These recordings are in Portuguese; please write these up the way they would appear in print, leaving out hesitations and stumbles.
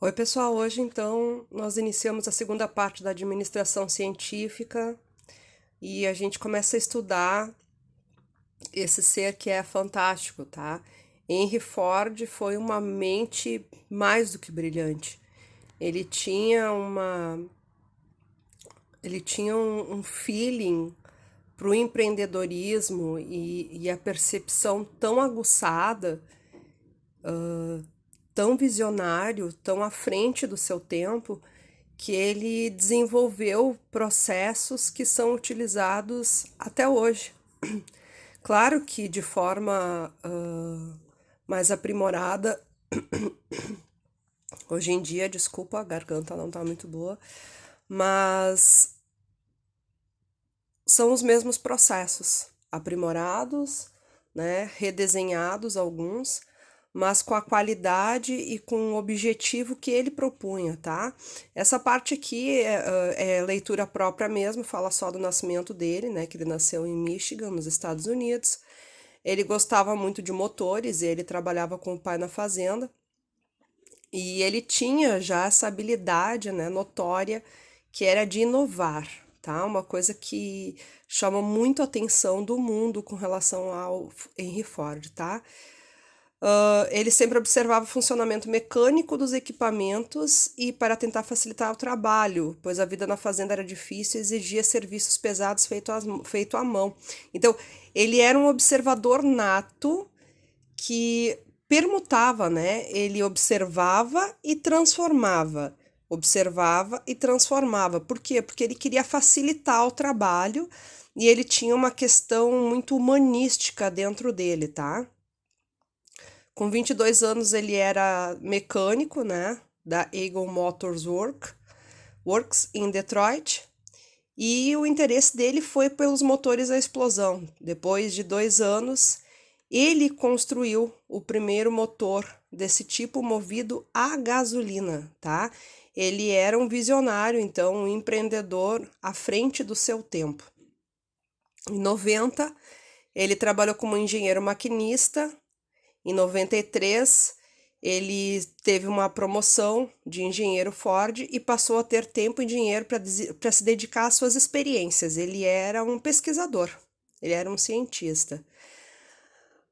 Oi, pessoal. Hoje, então, nós iniciamos a segunda parte da administração científica e a gente começa a estudar esse ser que é fantástico, tá? Henry Ford foi uma mente mais do que brilhante. Ele tinha uma, ele tinha um feeling para o empreendedorismo e a percepção tão aguçada, tão visionário, tão à frente do seu tempo, que ele desenvolveu processos que são utilizados até hoje. Claro que de forma mais aprimorada, hoje em dia, desculpa, a garganta não está muito boa, mas são os mesmos processos, aprimorados, né, redesenhados alguns, mas com a qualidade e com o objetivo que ele propunha, tá? Essa parte aqui é leitura própria mesmo, fala só do nascimento dele, né? Que ele nasceu em Michigan, nos Estados Unidos. Ele gostava muito de motores, ele trabalhava com o pai na fazenda, e ele tinha já essa habilidade, né, notória, que era de inovar, tá? Uma coisa que chama muito a atenção do mundo com relação ao Henry Ford, tá? Ele sempre observava o funcionamento mecânico dos equipamentos e para tentar facilitar o trabalho, pois a vida na fazenda era difícil e exigia serviços pesados feito à mão. Então, ele era um observador nato que permutava, né? Ele observava e transformava. Observava e transformava. Por quê? Porque ele queria facilitar o trabalho e ele tinha uma questão muito humanística dentro dele, tá? Com 22 anos ele era mecânico, né, da Eagle Motors Works em Detroit, e o interesse dele foi pelos motores à explosão. Depois de 2 anos, ele construiu o primeiro motor desse tipo movido a gasolina, tá? Ele era um visionário, então, um empreendedor à frente do seu tempo. Em 90, ele trabalhou como engenheiro maquinista. Em 93, ele teve uma promoção de engenheiro Ford e passou a ter tempo e dinheiro para se dedicar às suas experiências. Ele era um pesquisador, ele era um cientista.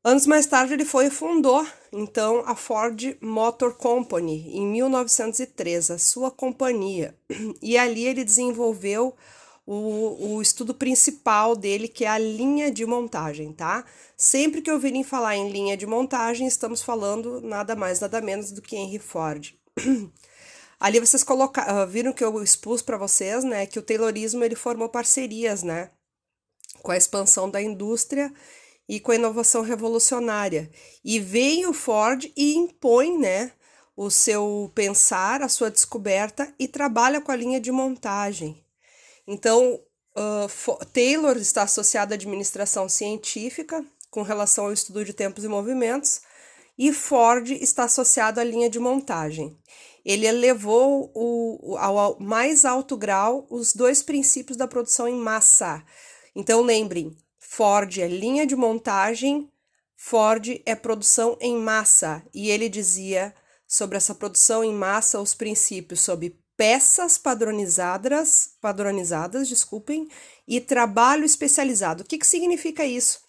Anos mais tarde, ele foi e fundou, então, a Ford Motor Company, em 1903, a sua companhia. E ali ele desenvolveu o estudo principal dele, que é a linha de montagem, tá? Sempre que ouvirem falar em linha de montagem, estamos falando nada mais, nada menos do que Henry Ford. Ali vocês viram que eu expus para vocês, né, que o Taylorismo ele formou parcerias, né, com a expansão da indústria e com a inovação revolucionária. E veio o Ford e impõe, né, o seu pensar, a sua descoberta e trabalha com a linha de montagem. Então, Taylor está associado à administração científica com relação ao estudo de tempos e movimentos, e Ford está associado à linha de montagem. Ele elevou ao mais alto grau os dois princípios da produção em massa. Então, lembrem, Ford é linha de montagem, Ford é produção em massa. E ele dizia sobre essa produção em massa os princípios sobre peças padronizadas, desculpem, e trabalho especializado. O que significa isso?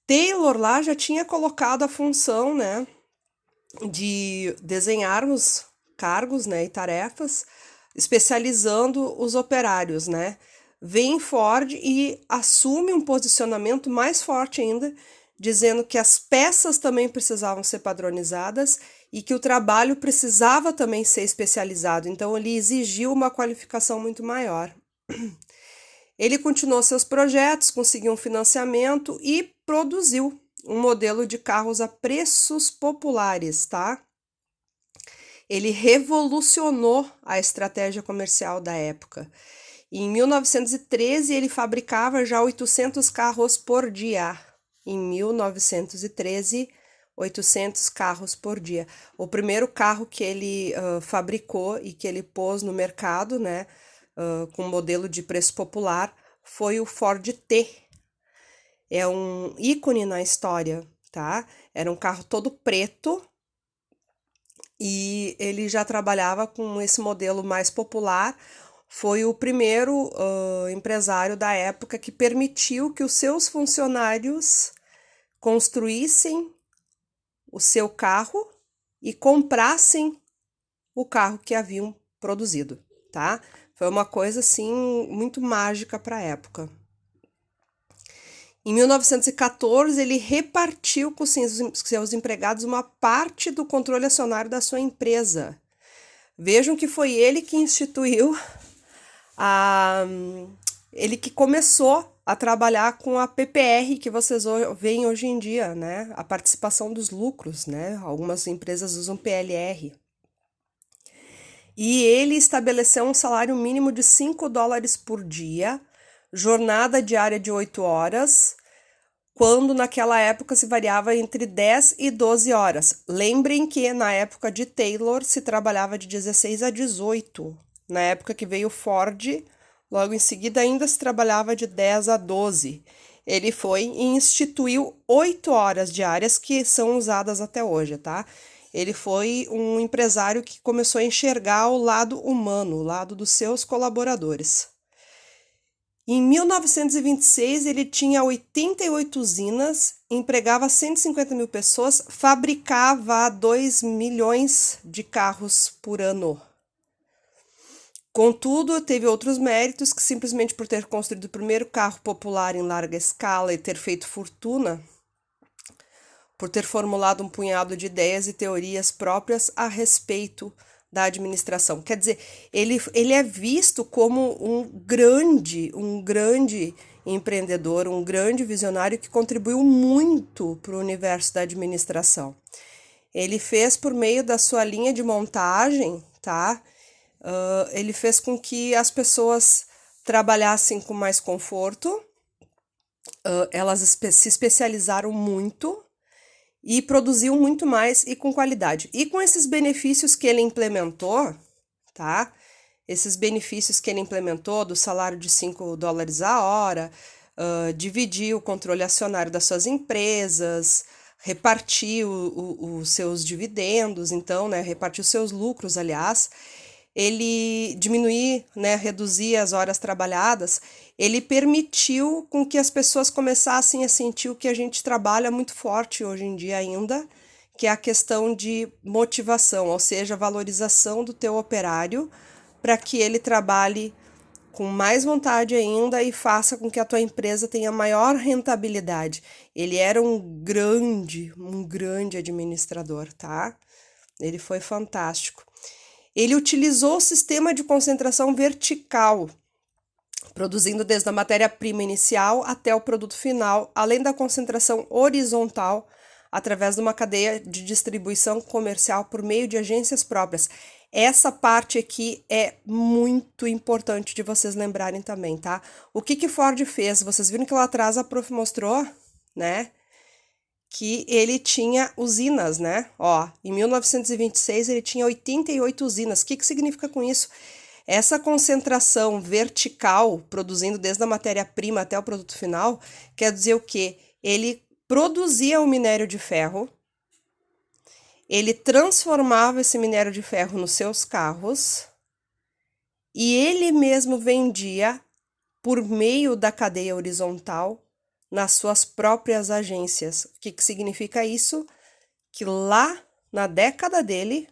Taylor lá já tinha colocado a função, né, de desenharmos cargos, né, e tarefas, especializando os operários, né? Vem Ford e assume um posicionamento mais forte ainda, dizendo que as peças também precisavam ser padronizadas e que o trabalho precisava também ser especializado. Então, ele exigiu uma qualificação muito maior. Ele continuou seus projetos, conseguiu um financiamento e produziu um modelo de carros a preços populares, tá? Ele revolucionou a estratégia comercial da época. Em 1913, ele fabricava já 800 carros por dia. Em 1913, 800 carros por dia. O primeiro carro que ele fabricou e que ele pôs no mercado, né, com modelo de preço popular, foi o Ford T. É um ícone na história, tá? Era um carro todo preto e ele já trabalhava com esse modelo mais popular. Foi o primeiro empresário da época que permitiu que os seus funcionários construíssem o seu carro e comprassem o carro que haviam produzido, tá? Foi uma coisa assim muito mágica para a época. Em 1914, ele repartiu com seus empregados uma parte do controle acionário da sua empresa. Vejam que foi ele que instituiu ele que começou a trabalhar com a PPR que vocês veem hoje em dia, né? A participação dos lucros, né? Algumas empresas usam PLR. E ele estabeleceu um salário mínimo de $5 por dia, jornada diária de 8 horas, quando naquela época se variava entre 10 e 12 horas. Lembrem que na época de Taylor se trabalhava de 16 a 18. Na época que veio Ford, logo em seguida ainda se trabalhava de 10 a 12. Ele foi e instituiu 8 horas diárias que são usadas até hoje, tá? Ele foi um empresário que começou a enxergar o lado humano, o lado dos seus colaboradores. Em 1926, ele tinha 88 usinas, empregava 150 mil pessoas, fabricava 2 milhões de carros por ano. Contudo, teve outros méritos que, simplesmente por ter construído o primeiro carro popular em larga escala e ter feito fortuna, por ter formulado um punhado de ideias e teorias próprias a respeito da administração. Quer dizer, ele é visto como um grande empreendedor, um grande visionário que contribuiu muito para o universo da administração. Ele fez por meio da sua linha de montagem, tá? Ele fez com que as pessoas trabalhassem com mais conforto, elas se especializaram muito e produziam muito mais e com qualidade. E com esses benefícios que ele implementou, tá? Esses benefícios que ele implementou do salário de $5 a hora, dividir o controle acionário das suas empresas, repartir os seus dividendos, então, né? Repartir os seus lucros, aliás. Ele diminuir, né, reduzir as horas trabalhadas, ele permitiu com que as pessoas começassem a sentir o que a gente trabalha muito forte hoje em dia ainda, que é a questão de motivação, ou seja, a valorização do teu operário para que ele trabalhe com mais vontade ainda e faça com que a tua empresa tenha maior rentabilidade. Ele era um grande administrador, tá? Ele foi fantástico. Ele utilizou o sistema de concentração vertical, produzindo desde a matéria-prima inicial até o produto final, além da concentração horizontal, através de uma cadeia de distribuição comercial por meio de agências próprias. Essa parte aqui é muito importante de vocês lembrarem também, tá? O que Ford fez? Vocês viram que lá atrás a prof mostrou, né? Que ele tinha usinas, né? Ó, em 1926 ele tinha 88 usinas. O que significa com isso? Essa concentração vertical, produzindo desde a matéria-prima até o produto final, quer dizer o quê? Ele produzia o minério de ferro, ele transformava esse minério de ferro nos seus carros e ele mesmo vendia por meio da cadeia horizontal nas suas próprias agências. O que significa isso? Que lá na década dele,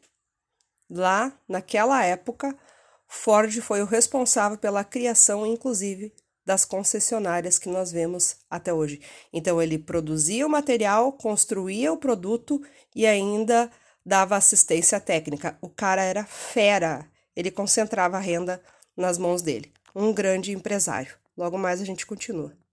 lá naquela época, Ford foi o responsável pela criação, inclusive, das concessionárias que nós vemos até hoje. Então, ele produzia o material, construía o produto e ainda dava assistência técnica. O cara era fera, ele concentrava a renda nas mãos dele. Um grande empresário. Logo mais a gente continua.